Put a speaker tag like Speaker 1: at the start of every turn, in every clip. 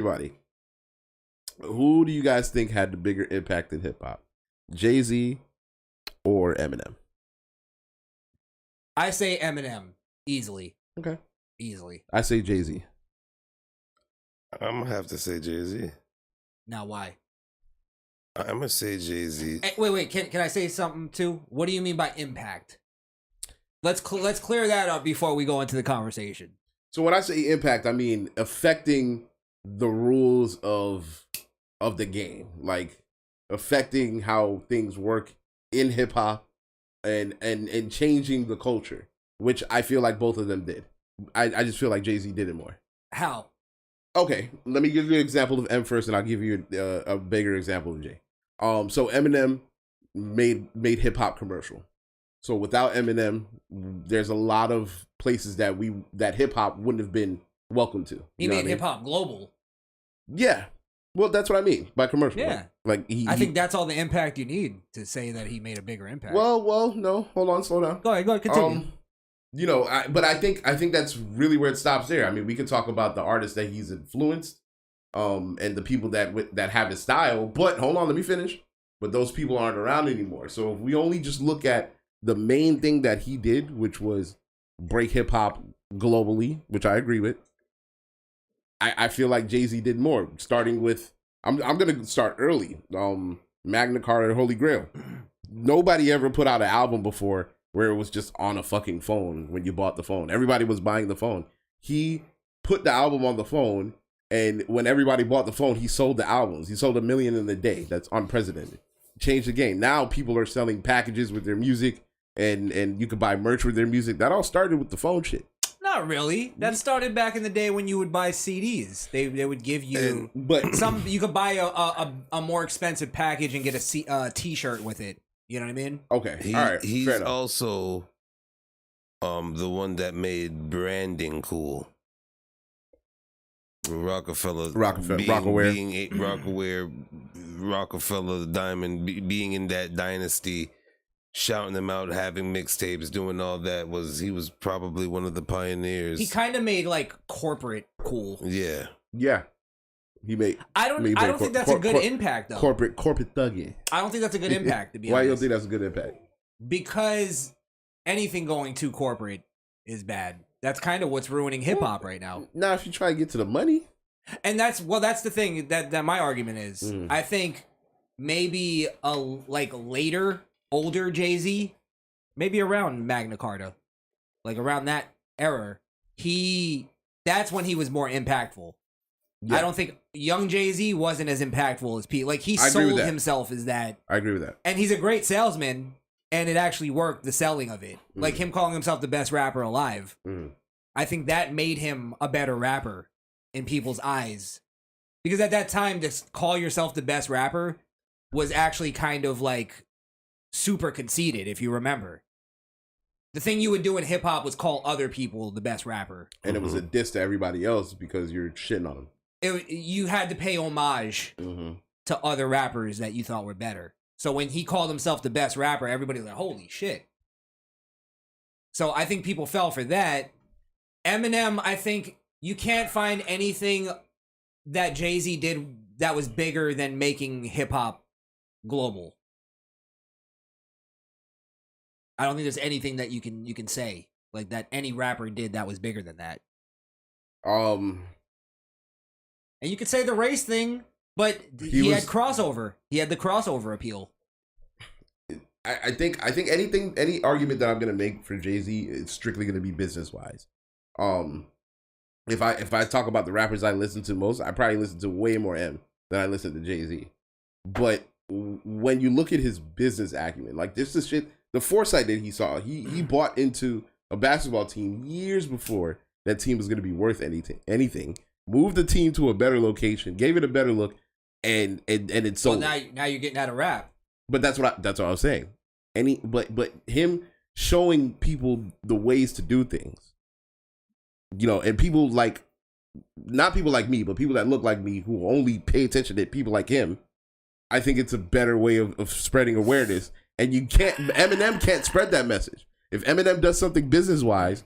Speaker 1: everybody, who do you guys think had the bigger impact in hip hop? Jay-Z or Eminem?
Speaker 2: I say Eminem easily.
Speaker 1: Okay.
Speaker 2: Easily.
Speaker 1: I say Jay-Z.
Speaker 3: I'm gonna have to say Jay-Z.
Speaker 2: Now why?
Speaker 3: I'm gonna say Jay-Z.
Speaker 2: Hey, wait. Can I say something too? What do you mean by impact? Let's clear that up before we go into the conversation.
Speaker 1: So when I say impact, I mean affecting the rules of the game, like affecting how things work in hip hop and changing the culture, which I feel like both of them did. I just feel like Jay-Z did it more.
Speaker 2: How?
Speaker 1: Okay, let me give you an example of M first, and I'll give you a bigger example of Jay. So Eminem made hip hop commercial. So without Eminem, there's a lot of places that hip hop wouldn't have been welcome to.
Speaker 2: He made hip hop global.
Speaker 1: Yeah, well, that's what I mean by commercial.
Speaker 2: Yeah,
Speaker 1: like
Speaker 2: I think that's all the impact you need to say that he made a bigger impact.
Speaker 1: Well, no, hold on, slow down.
Speaker 2: Go ahead, continue.
Speaker 1: But I think that's really where it stops there. I mean, we could talk about the artists that he's influenced, and the people that have his style. But hold on, let me finish. But those people aren't around anymore. So if we only just look at the main thing that he did, which was break hip hop globally, which I agree with, I feel like Jay-Z did more. Starting with, I'm gonna start early. Magna Carta, Holy Grail. Nobody ever put out an album before where it was just on a fucking phone when you bought the phone. Everybody was buying the phone. He put the album on the phone, and when everybody bought the phone, he sold the albums. He sold 1 million in a day. That's unprecedented. Changed the game. Now people are selling packages with their music, and you can buy merch with their music. That all started with the phone shit.
Speaker 2: Not really. That started back in the day when you would buy CDs. They would give you,
Speaker 1: but
Speaker 2: some. You could buy a more expensive package and get a T-shirt with it. You know what I mean?
Speaker 1: Okay. All right.
Speaker 3: He's also the one that made branding cool. Rockefeller, Rockefeller Diamond, being in that dynasty, shouting them out, having mixtapes, doing all that, he was probably one of the pioneers.
Speaker 2: He kind of made like corporate cool.
Speaker 3: Yeah.
Speaker 1: He made.
Speaker 2: I don't think that's a good impact though.
Speaker 1: Corporate thugging.
Speaker 2: I don't think that's a good impact, to be honest.
Speaker 1: Why you don't think that's a good impact?
Speaker 2: Because anything going too corporate is bad. That's kind of what's ruining hip hop right now.
Speaker 1: Now, if you try to get to the money,
Speaker 2: and that's the thing that my argument is. I think maybe a later, older Jay-Z, maybe around Magna Carta, like around that era, that's when he was more impactful. Yeah. I don't think young Jay-Z wasn't as impactful as Pete. Like, he sold himself as that.
Speaker 1: I agree with that.
Speaker 2: And he's a great salesman, and it actually worked, the selling of it. Like him calling himself the best rapper alive. I think that made him a better rapper in people's eyes. Because at that time, to call yourself the best rapper was actually kind of like super conceited, if you remember. The thing you would do in hip hop was call other people the best rapper.
Speaker 1: And it was a diss to everybody else because you're shitting on them.
Speaker 2: You had to pay homage to other rappers that you thought were better. So when he called himself the best rapper, everybody was like, holy shit. So I think people fell for that. Eminem, I think you can't find anything that Jay-Z did that was bigger than making hip-hop global. I don't think there's anything that you can say like that any rapper did that was bigger than that. And you could say the race thing, but he had crossover. He had the crossover appeal.
Speaker 1: I think any argument that I'm gonna make for Jay-Z is strictly gonna be business wise. If I talk about the rappers I listen to most, I probably listen to way more M than I listen to Jay-Z. But when you look at his business acumen, like this is shit, the foresight that he saw, he bought into a basketball team years before that team was gonna be worth anything. Moved the team to a better location, gave it a better look, and it sold.
Speaker 2: Well, now you're getting out of rap.
Speaker 1: But that's what I was saying. But him showing people the ways to do things, and people like, not people like me, but people that look like me who only pay attention to people like him. I think it's a better way of spreading awareness. And Eminem can't spread that message. If Eminem does something business wise,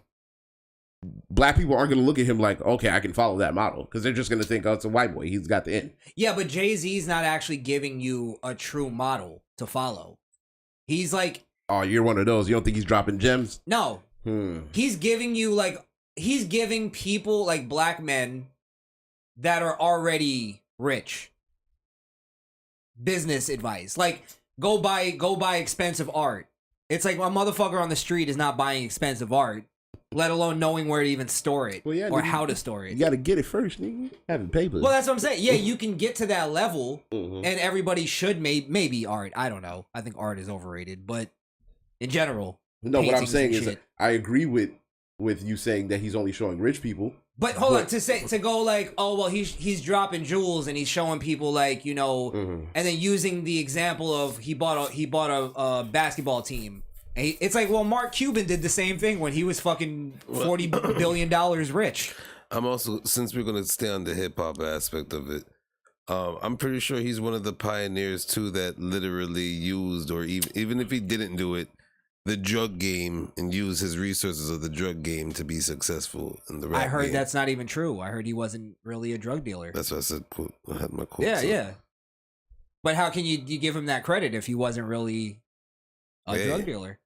Speaker 1: black people aren't going to look at him like, okay, I can follow that model, because they're just going to think, oh, it's a white boy. He's got the in.
Speaker 2: Yeah, but Jay-Z's not actually giving you a true model to follow. He's like,
Speaker 1: oh, you're one of those. You don't think he's dropping gems?
Speaker 2: No. He's giving you he's giving people like black men that are already rich business advice. Like, go buy expensive art. It's like a motherfucker on the street is not buying expensive art, let alone knowing where to even store it or
Speaker 1: nigga,
Speaker 2: how to store it.
Speaker 1: You got to get it first, nigga. Having papers.
Speaker 2: Well, that's what I'm saying. Yeah, you can get to that level, and everybody should maybe art. I don't know. I think art is overrated, but in general,
Speaker 1: no. What I'm saying is,
Speaker 2: shit.
Speaker 1: I agree with you saying that he's only showing rich people.
Speaker 2: But hold on, to go like, oh well, he's dropping jewels and he's showing people like, you know, and then using the example of he bought a basketball team. And it's like, well, Mark Cuban did the same thing when he was fucking $40 billion rich.
Speaker 3: I'm also, since we're gonna stay on the hip hop aspect of it, I'm pretty sure he's one of the pioneers too that literally used, or even if he didn't do it, the drug game, and use his resources of the drug game to be successful in the rap
Speaker 2: I heard
Speaker 3: game.
Speaker 2: that's not even true. I heard he wasn't really a drug dealer.
Speaker 3: That's what I said. Quote. I had my quote.
Speaker 2: Yeah. But how can you give him that credit if he wasn't really a drug dealer?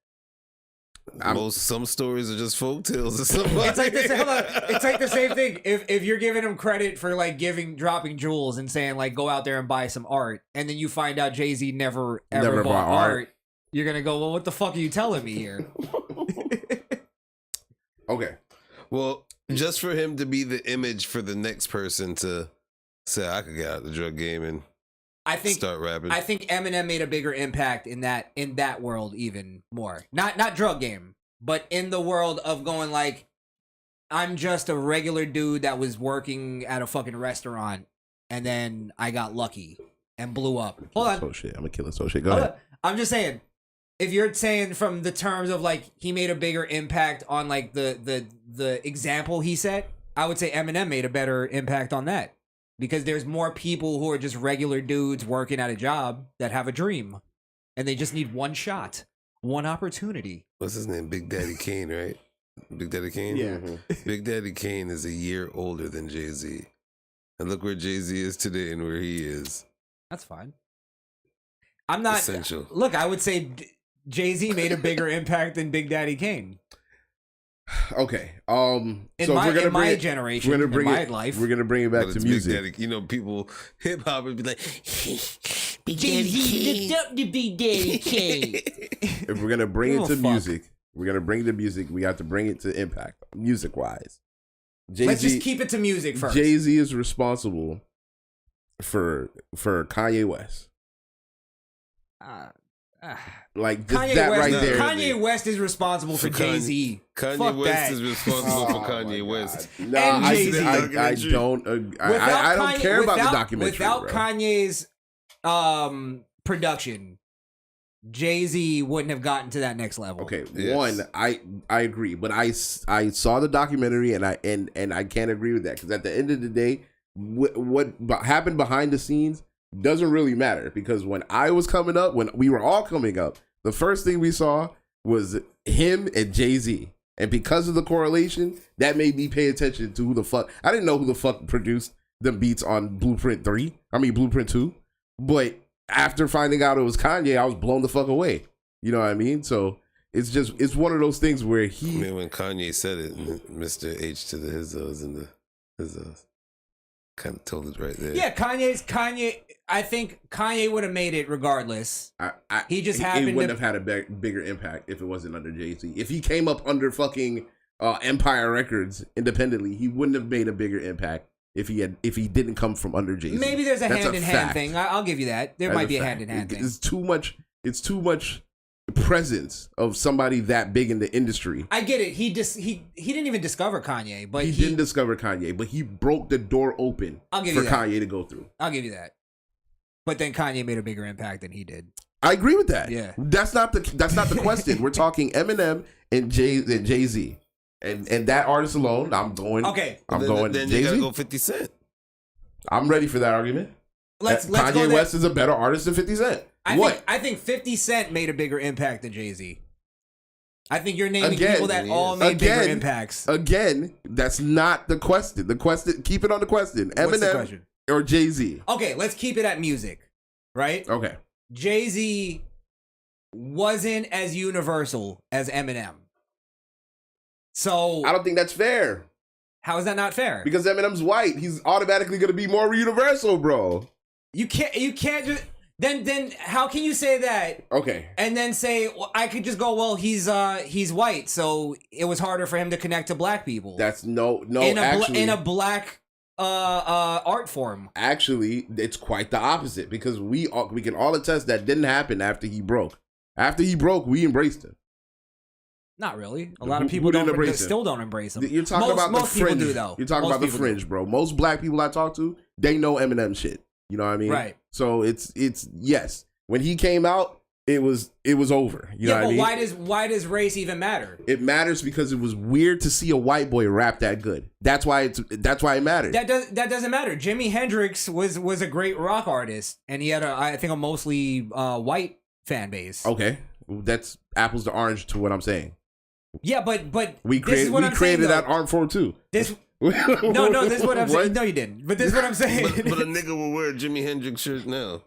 Speaker 3: Some stories are just folk tales or something.
Speaker 2: It's like it's like the same thing. If you're giving him credit for like dropping jewels and saying like go out there and buy some art, and then you find out Jay-Z never bought art, you're gonna go, well, what the fuck are you telling me here?
Speaker 1: Okay.
Speaker 3: Well, just for him to be the image for the next person to say, I could get out the drug game and start rapping.
Speaker 2: I think Eminem made a bigger impact in that world even more. Not drug game, but in the world of going like, I'm just a regular dude that was working at a fucking restaurant, and then I got lucky and blew up. Hold on.
Speaker 1: I'm gonna kill this whole shit. Go ahead.
Speaker 2: I'm just saying, if you're saying from the terms of like he made a bigger impact on like the example he set, I would say Eminem made a better impact on that, because there's more people who are just regular dudes working at a job that have a dream, and they just need one shot, one opportunity.
Speaker 3: What's his name? Big Daddy Kane, right? Big Daddy Kane?
Speaker 2: Yeah.
Speaker 3: Big Daddy Kane is a year older than Jay-Z. And look where Jay-Z is today and where he is.
Speaker 2: That's fine. I'm not...
Speaker 3: Essential.
Speaker 2: Look, I would say Jay-Z made a bigger impact than Big Daddy Kane.
Speaker 1: Okay.
Speaker 2: In my generation, in my life.
Speaker 1: We're gonna bring it back to music.
Speaker 3: Daddy, you know, people, hip hop would be like, Big
Speaker 2: Jay-Z looked up to Big Daddy Kane.
Speaker 1: If we're gonna bring it to music, we have to bring it to impact, music wise.
Speaker 2: Let's just keep it to music first.
Speaker 1: Jay-Z is responsible for Kanye West. Like
Speaker 2: Kanye
Speaker 1: that
Speaker 2: West,
Speaker 1: right there.
Speaker 2: Kanye West is responsible for Jay-Z.
Speaker 3: Kanye West is responsible for Kanye West.
Speaker 1: No,
Speaker 2: and Jay-Z.
Speaker 1: I don't. I don't care about the documentary.
Speaker 2: Without Kanye's production, Jay-Z wouldn't have gotten to that next level.
Speaker 1: Okay, yes. One, I agree, but I saw the documentary and I can't agree with that, because at the end of the day, what happened behind the scenes doesn't really matter, because when I was coming up, when we were all coming up, the first thing we saw was him and Jay-Z. And because of the correlation, that made me pay attention to who the fuck. I didn't know who the fuck produced the beats on Blueprint 2. But after finding out it was Kanye, I was blown the fuck away. You know what I mean? So it's one of those things where
Speaker 3: I mean, when Kanye said it, Mr. H to the Hizzos and the Hizzos kind of told it right there.
Speaker 2: Yeah, Kanye. I think Kanye would have made it regardless. He just happened.
Speaker 1: It wouldn't have had a bigger impact if it wasn't under Jay-Z. If he came up under fucking Empire Records independently, he wouldn't have made a bigger impact if he didn't come from under Jay-Z.
Speaker 2: Maybe there's a hand in hand thing. I'll give you that. There might be a hand in hand thing.
Speaker 1: It's too much presence of somebody that big in the industry.
Speaker 2: I get it. He didn't even discover Kanye, but
Speaker 1: he didn't discover Kanye, but he broke the door open for Kanye to go through.
Speaker 2: I'll give you that. But then Kanye made a bigger impact than he did.
Speaker 1: I agree with that.
Speaker 2: Yeah,
Speaker 1: that's not the question. We're talking Eminem and Jay-Z, and that artist alone. I'm going.
Speaker 2: Okay,
Speaker 3: then
Speaker 1: Jay-Z.
Speaker 3: You gotta go 50 Cent.
Speaker 1: I'm ready for that argument.
Speaker 2: Let's
Speaker 1: Kanye
Speaker 2: go
Speaker 1: West is a better artist than 50 Cent.
Speaker 2: I think 50 Cent made a bigger impact than Jay-Z. I think you're naming people that all made bigger impacts.
Speaker 1: Again, that's not the question. The question, keep it on the question.
Speaker 2: What's the
Speaker 1: Eminem
Speaker 2: question?
Speaker 1: or Jay-Z?
Speaker 2: Okay, let's keep it at music, right?
Speaker 1: Okay.
Speaker 2: Jay-Z wasn't as universal as Eminem. So
Speaker 1: I don't think that's fair.
Speaker 2: How is that not fair?
Speaker 1: Because Eminem's white. He's automatically going to be more universal, bro.
Speaker 2: You can't just... Then how can you say that?
Speaker 1: Okay.
Speaker 2: And then say, well, I could just go, well, he's white, so it was harder for him to connect to black people.
Speaker 1: That's no
Speaker 2: in a black art form.
Speaker 1: Actually, it's quite the opposite, because we can all attest that didn't happen after he broke. After he broke, we embraced him.
Speaker 2: Not really. A lot of people still don't embrace him.
Speaker 1: You're talking about the fringe.
Speaker 2: Most people do, though.
Speaker 1: You're talking about the fringe, bro. Most black people I talk to, they know Eminem shit. You know what I mean?
Speaker 2: Right.
Speaker 1: So it's yes. When he came out, it was over. You know what I mean?
Speaker 2: Why does race even matter?
Speaker 1: It matters because it was weird to see a white boy rap that good. That's why it mattered.
Speaker 2: That doesn't matter. Jimi Hendrix was a great rock artist, and he had I think a mostly white fan base.
Speaker 1: Okay, that's apples to orange to what I'm saying.
Speaker 2: Yeah, but
Speaker 1: we created that art form too.
Speaker 2: This this is what I'm saying. No, you didn't. But this is what I'm saying.
Speaker 3: but a nigga will wear a Jimi Hendrix shirt now.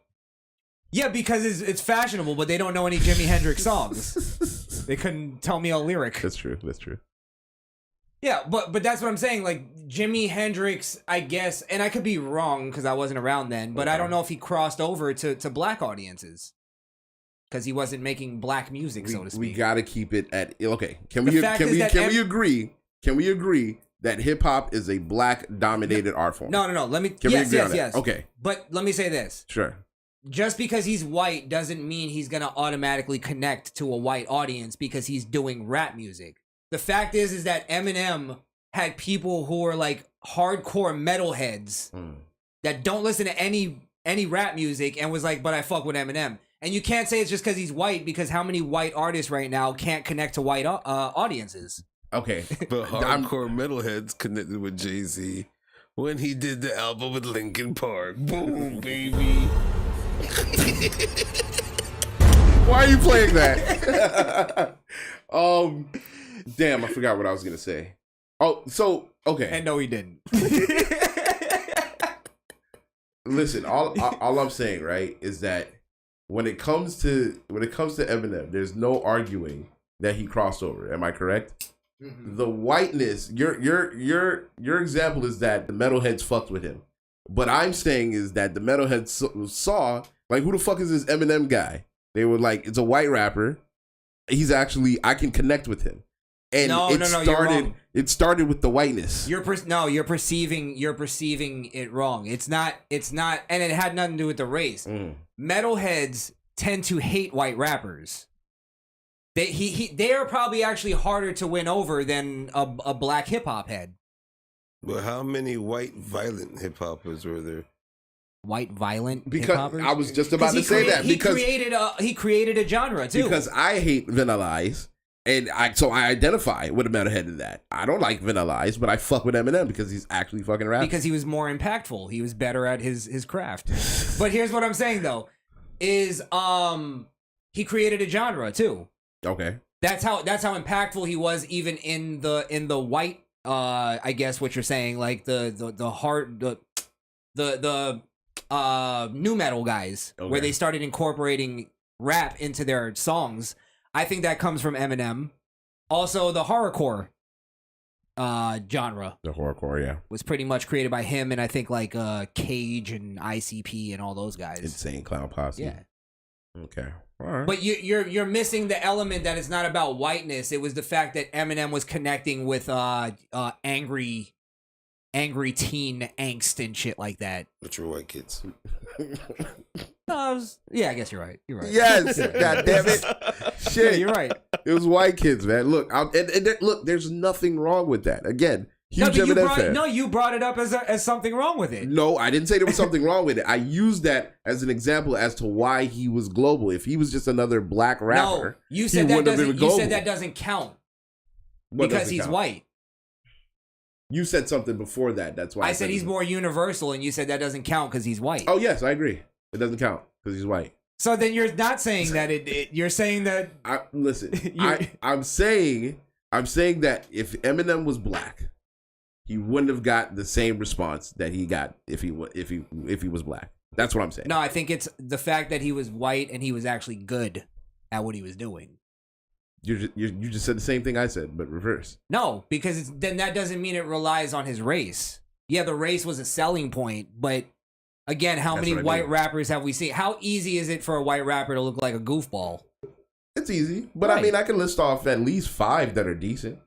Speaker 2: Yeah, because it's fashionable, but they don't know any Jimi Hendrix songs. They couldn't tell me a lyric.
Speaker 1: That's true.
Speaker 2: Yeah, but that's what I'm saying. Like Jimi Hendrix, I guess, and I could be wrong because I wasn't around then, but I don't know if he crossed over to black audiences because he wasn't making black music, so to speak. We
Speaker 1: gotta keep it at okay. Can we agree? Can we agree that hip hop is a black dominated art form?
Speaker 2: No. Yes.
Speaker 1: Okay,
Speaker 2: but let me say this.
Speaker 1: Sure.
Speaker 2: Just because he's white doesn't mean he's gonna automatically connect to a white audience because he's doing rap music. The fact is that Eminem had people who were like hardcore metalheads that don't listen to any rap music and was like, but I fuck with Eminem. And you can't say it's just because he's white, because how many white artists right now can't connect to white audiences?
Speaker 1: Okay.
Speaker 3: But hardcore metalheads connected with Jay-Z when he did the album with Linkin Park. Boom, baby.
Speaker 1: Why are you playing that? Damn, I forgot what I was gonna say. Oh, so okay.
Speaker 2: And no, he didn't.
Speaker 1: Listen, all I'm saying, right, is that when it comes to Eminem, there's no arguing that he crossed over. Am I correct? Mm-hmm. The whiteness, your example is that the metalheads fucked with him. What I'm saying is that the metalheads saw, like, who the fuck is this Eminem guy? They were like, it's a white rapper. I can connect with him. And it started with the whiteness.
Speaker 2: You're perceiving it wrong. It's not, and it had nothing to do with the race. Metalheads tend to hate white rappers. They are probably actually harder to win over than a black hip hop head.
Speaker 3: But how many white violent hip hoppers were there?
Speaker 2: White violent
Speaker 1: hip
Speaker 2: hoppers?
Speaker 1: I was just about to say that because
Speaker 2: he created a genre too.
Speaker 1: Because I hate Vanilla Ice, and I identify with a metalhead in that. I don't like Vanilla Ice, but I fuck with Eminem because he's actually fucking rapping.
Speaker 2: Because he was more impactful. He was better at his craft. But here's what I'm saying though, is he created a genre too.
Speaker 1: Okay.
Speaker 2: That's how impactful he was, even in the white I guess what you're saying, like the new metal guys, okay, where they started incorporating rap into their songs. I think that comes from Eminem. Also, the horrorcore genre.
Speaker 1: The horrorcore, yeah,
Speaker 2: was pretty much created by him, and I think like Cage and ICP and all those guys.
Speaker 1: Insane Clown Posse.
Speaker 2: Yeah.
Speaker 1: Okay. All right.
Speaker 2: But you're missing the element that it's not about whiteness. It was the fact that Eminem was connecting with angry teen angst and shit like that.
Speaker 3: But you're white kids.
Speaker 2: Yeah, I guess you're right. You're right.
Speaker 1: Yes, God damn it. Shit,
Speaker 2: yeah, you're right.
Speaker 1: It was white kids, man. Look, look, there's nothing wrong with that. Again, huge Eminem fan.
Speaker 2: No, you brought it up as something wrong with it.
Speaker 1: No, I didn't say there was something wrong with it. I used that as an example as to why he was global. If he was just another black rapper,
Speaker 2: no, you said that doesn't count because he's white.
Speaker 1: You said something before that. That's why
Speaker 2: I said he's more universal, and you said that doesn't count because he's white.
Speaker 1: Oh yes, I agree. It doesn't count because he's white.
Speaker 2: So then you're not saying that you're saying that.
Speaker 1: I'm saying that if Eminem was black, he wouldn't have got the same response that he got if he was black. That's what I'm saying.
Speaker 2: No, I think it's the fact that he was white and he was actually good at what he was doing.
Speaker 1: You just said the same thing I said, but reverse.
Speaker 2: No, because then that doesn't mean it relies on his race. Yeah, the race was a selling point, but again, how many white rappers have we seen? How easy is it for a white rapper to look like a goofball?
Speaker 1: It's easy, but right. I mean, I can list off at least 5 that are decent.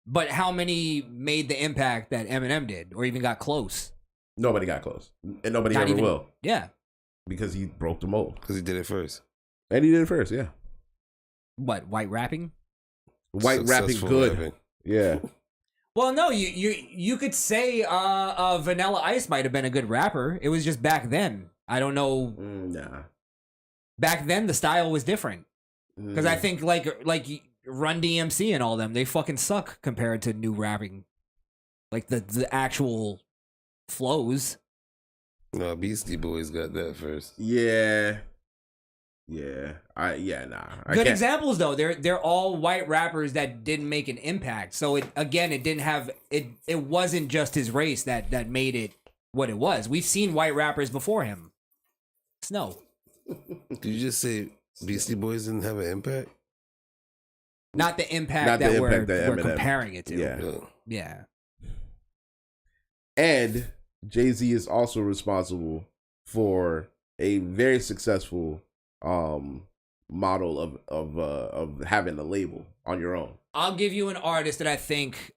Speaker 2: But how many made the impact that Eminem did, or even got close?
Speaker 1: Nobody got close, and nobody ever will.
Speaker 2: Yeah,
Speaker 1: because he broke the mold.
Speaker 3: Because he did it first,
Speaker 1: and he did it first. Yeah.
Speaker 2: What, white rapping?
Speaker 1: White rapping good. Rapping. Yeah.
Speaker 2: Well, no, you could say Vanilla Ice might have been a good rapper. It was just back then. I don't know.
Speaker 1: Nah.
Speaker 2: Back then, the style was different. Because I think like Run DMC and all them, they fucking suck compared to new rapping. Like the actual flows.
Speaker 3: No, Beastie Boys got that first.
Speaker 1: Yeah. Nah.
Speaker 2: Good examples though. They're all white rappers that didn't make an impact. So it didn't have it. It wasn't just his race that made it what it was. We've seen white rappers before him. Snow.
Speaker 3: Did you just say Beastie Boys didn't have an impact?
Speaker 2: Not the impact that we're comparing it to. Yeah.
Speaker 1: And Jay-Z is also responsible for a very successful model of having a label on your own.
Speaker 2: I'll give you an artist that I think,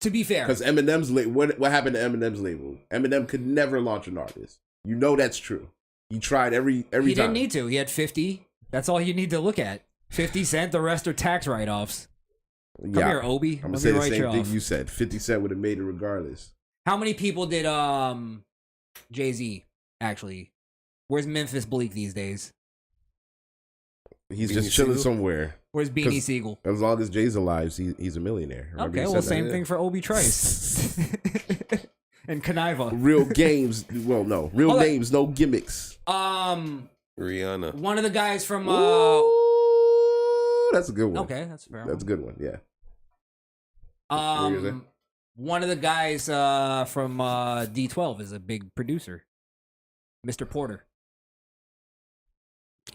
Speaker 2: to be fair,
Speaker 1: because Eminem's what happened to Eminem's label? Eminem could never launch an artist. You know that's true. He tried every time.
Speaker 2: He didn't need to. He had 50. That's all you need to look at. 50 Cent. The rest are tax write-offs. Come here, Obi.
Speaker 1: I'm gonna say the same thing you said. 50 Cent would have made it regardless.
Speaker 2: How many people did Jay-Z actually? Where's Memphis Bleak these days?
Speaker 1: He's just chilling somewhere.
Speaker 2: Where's Beanie Siegel?
Speaker 1: As long as Jay's alive, he's a millionaire.
Speaker 2: Remember okay, well, same thing for Obi Trice. And Kaniva.
Speaker 1: Real games. Well, no. Real names, no gimmicks.
Speaker 3: Rihanna.
Speaker 2: One of the guys from...
Speaker 1: Ooh, that's a good one.
Speaker 2: Okay, that's fair.
Speaker 1: That's a good one, yeah.
Speaker 2: One of the guys from D12 is a big producer. Mr. Porter.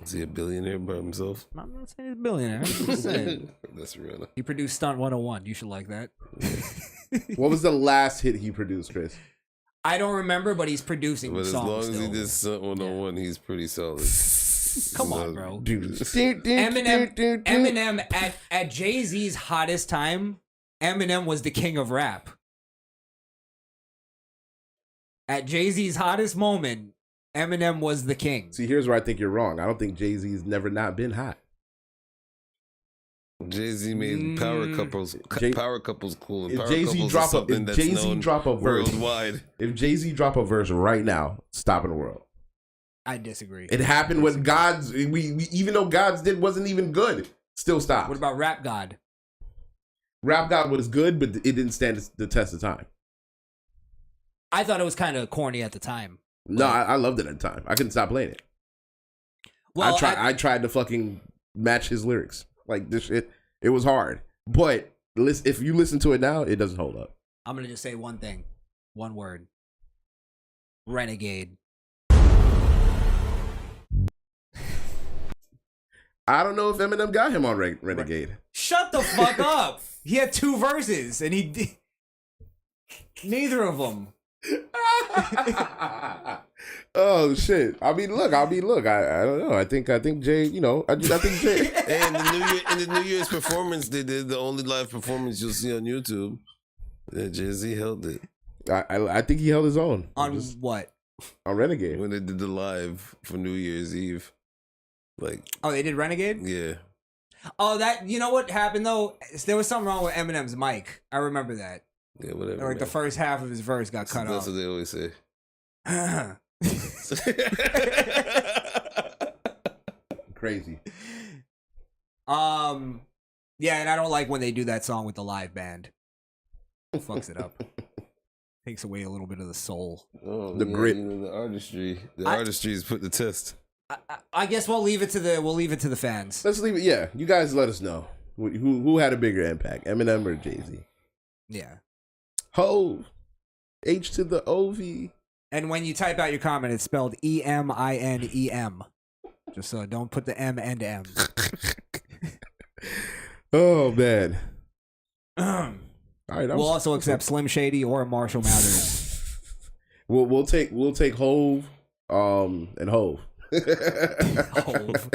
Speaker 3: Is he a billionaire by himself?
Speaker 2: I'm not saying he's a billionaire. I'm just saying.
Speaker 3: That's Rihanna.
Speaker 2: He produced Stunt 101. You should like that.
Speaker 1: What was the last hit he produced, Chris?
Speaker 2: I don't remember, but he's producing songs.
Speaker 3: But as long as
Speaker 2: still.
Speaker 3: he did Stunt 101, he's pretty solid.
Speaker 2: Come on, bro. Eminem at Jay-Z's hottest time, Eminem was the king of rap. At Jay-Z's hottest moment, Eminem was the king.
Speaker 1: See, here's where I think you're wrong. I don't think Jay-Z's never not been hot.
Speaker 3: Jay-Z made power couples cool. And
Speaker 1: if Jay-Z drop a verse
Speaker 3: worldwide,
Speaker 1: if Jay-Z drop a verse right now, stopping the world.
Speaker 2: I disagree.
Speaker 1: It happened when God's we even though God's wasn't even good, still stopped.
Speaker 2: What about Rap God?
Speaker 1: Rap God was good, but it didn't stand the test of time.
Speaker 2: I thought it was kind of corny at the time.
Speaker 1: No, I loved it at the time. I couldn't stop playing it. Well, I tried to fucking match his lyrics. Like this shit, it was hard. But if you listen to it now, it doesn't hold up.
Speaker 2: I'm gonna just say one thing, one word. Renegade.
Speaker 1: I don't know if Eminem got him on Renegade.
Speaker 2: Shut the fuck up. He had 2 verses, and he neither of them.
Speaker 1: Oh shit! I mean, look. I don't know. I think Jay. You know, I think Jay.
Speaker 3: And the New Year's performance they did, the only live performance you'll see on YouTube. Yeah, Jay-Z held it.
Speaker 1: I think he held his own.
Speaker 2: On what?
Speaker 1: On Renegade.
Speaker 3: When they did the live for New Year's Eve.
Speaker 2: They did Renegade?
Speaker 3: Yeah.
Speaker 2: Oh, you know what happened though? There was something wrong with Eminem's mic. I remember that.
Speaker 3: Yeah, whatever.
Speaker 2: Like the first half of his verse got cut off.
Speaker 3: That's what they always say.
Speaker 1: Crazy.
Speaker 2: Yeah, and I don't like when they do that song with the live band. It fucks it up. Takes away a little bit of the soul.
Speaker 1: The grit.
Speaker 3: You know, the artistry. The artistry is put to test.
Speaker 2: I guess we'll leave it to the fans.
Speaker 1: Let's leave it. Yeah, you guys let us know who had a bigger impact, Eminem or Jay-Z.
Speaker 2: Yeah.
Speaker 1: Hove, H to the OV.
Speaker 2: And when you type out your comment, it's spelled EMINEM. Just so don't put the M and M.
Speaker 1: Oh man. All right.
Speaker 2: We'll also accept Slim Shady or Marshall Mathers.
Speaker 1: we'll take Hove, and Hove.
Speaker 2: Hove.